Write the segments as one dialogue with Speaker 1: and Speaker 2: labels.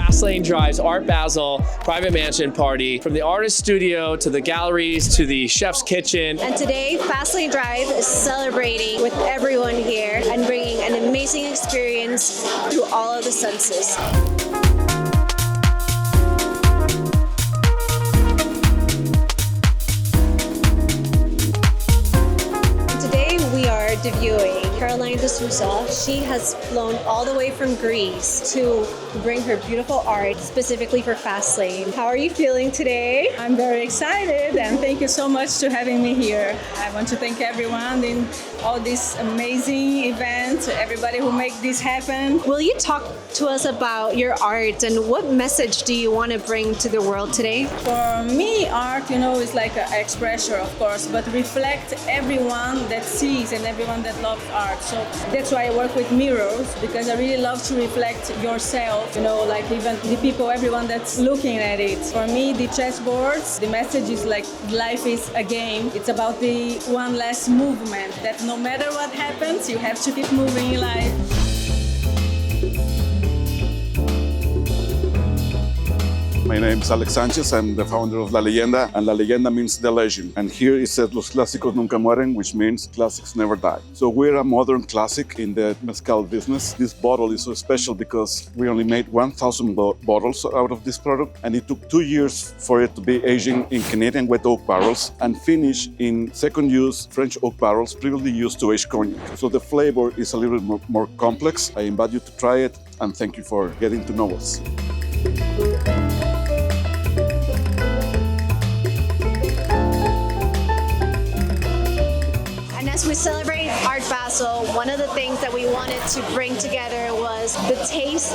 Speaker 1: Fastlane drives Art Basel private mansion party from the artist studio to the galleries to the chef's kitchen.
Speaker 2: And today, Fastlane Drive is celebrating with everyone here and bringing an amazing experience through all of the senses. Debuting Caroline de Souza. She has flown all the way from Greece to bring her beautiful art specifically for Fastlane. How are you feeling today?
Speaker 3: I'm very excited and thank you so much for having me here. I want to thank everyone in all this amazing event, everybody who make this happen.
Speaker 2: Will you talk to us about your art and what message do you want to bring to the world today?
Speaker 3: For me, art, is like an expression, of course, but reflect everyone that sees and everyone that loves art. So that's why I work with mirrors, because I really love to reflect yourself, like even the people, everyone that's looking at it. For me, the chessboards, the message is like life is a game. It's about the one last movement, that no matter what happens, you have to keep moving in life.
Speaker 4: My name is Alex Sanchez. I'm the founder of La Leyenda, and La Leyenda means the legend. And here it says Los clásicos nunca mueren, which means classics never die. So we're a modern classic in the mezcal business. This bottle is so special because we only made 1,000 bottles out of this product, and it took 2 years for it to be aging in Canadian wet oak barrels and finished in second-use French oak barrels previously used to age cognac. So the flavor is a little bit more complex. I invite you to try it, and thank you for getting to know us.
Speaker 2: As we celebrate Art Basel, one of the things that we wanted to bring together was the taste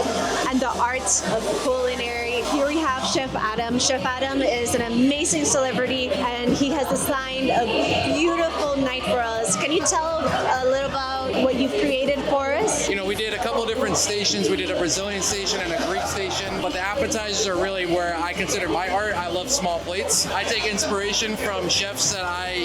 Speaker 2: and the art of culinary. Here we have Chef Adam. Chef Adam is an amazing celebrity and he has designed a beautiful night for us. Can you tell a little about what you've created for us?
Speaker 5: We did a couple different stations. We did a Brazilian station and a Greek station, but the appetizers are really where I consider my art. I love small plates. I take inspiration from chefs that I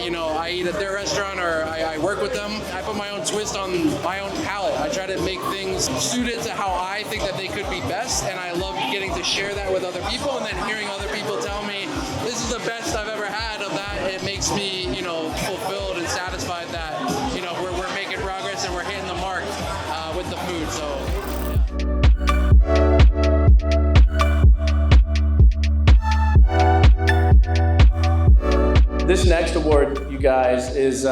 Speaker 5: eat at their restaurant or I work with them. I put my own twist on my own palate. I try to make things suited to how I think that they could be best, and I love getting to share that with other people and then hearing other people tell me, this is the best I've ever had of that. It makes me, fulfilled and satisfied that, we're making progress and we're hitting the mark with the food. So.
Speaker 1: This next award, you guys, is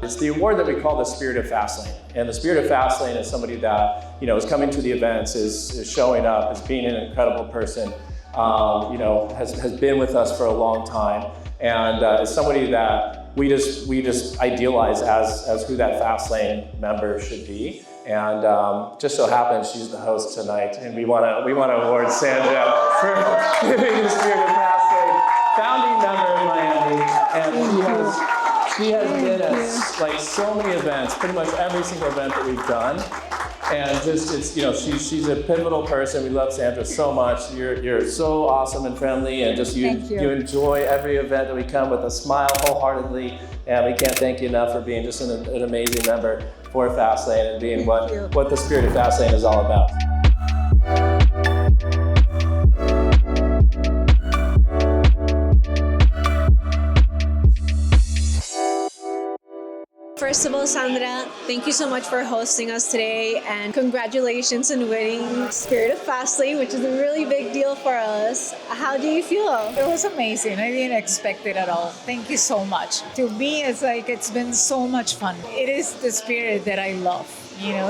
Speaker 1: it's the award that we call the Spirit of Fastlane. And the Spirit of Fastlane is somebody that is coming to the events, is showing up, is being an incredible person, has been with us for a long time, and is somebody that we just idealize as who that Fastlane member should be. And just so happens she's the host tonight, and we want to award Sandra for giving the Spirit of Fastlane, founding member of Miami, and she has been at like so many events, pretty much every single event that we've done, and she's a pivotal person. We love Sandra so much. You're so awesome and friendly, and just you enjoy every event that we come with a smile wholeheartedly, and we can't thank you enough for being just an amazing member for Fastlane and being what the Spirit of Fastlane is all about.
Speaker 2: First of all, Sandra, thank you so much for hosting us today, and congratulations on winning Spirit of Fastlane, which is a really big deal for us. How do you feel?
Speaker 6: It was amazing. I didn't expect it at all. Thank you so much. To me, it's been so much fun. It is the spirit that I love.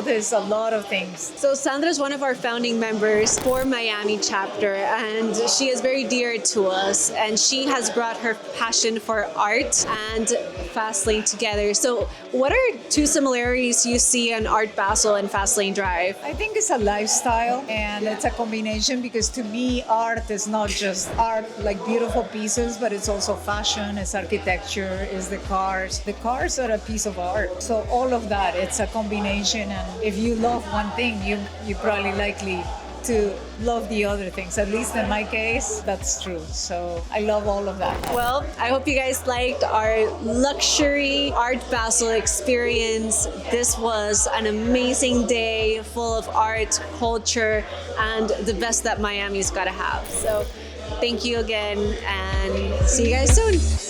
Speaker 6: There's a lot of things.
Speaker 2: So Sandra's one of our founding members for Miami chapter, and she is very dear to us, and she has brought her passion for art and Fastlane together. So what are two similarities you see in Art Basel and Fastlane Drive?
Speaker 6: I think it's a lifestyle, and it's a combination, because to me, art is not just art, like beautiful pieces, but it's also fashion, it's architecture, it's the cars. The cars are a piece of art. So all of that, it's a combination. And if you love one thing, you probably likely to love the other things. At least in my case, that's true. So I love all of that.
Speaker 2: Well, I hope you guys liked our luxury Art Basel experience. This was an amazing day full of art, culture, and the best that Miami's got to have. So thank you again, and see you guys soon.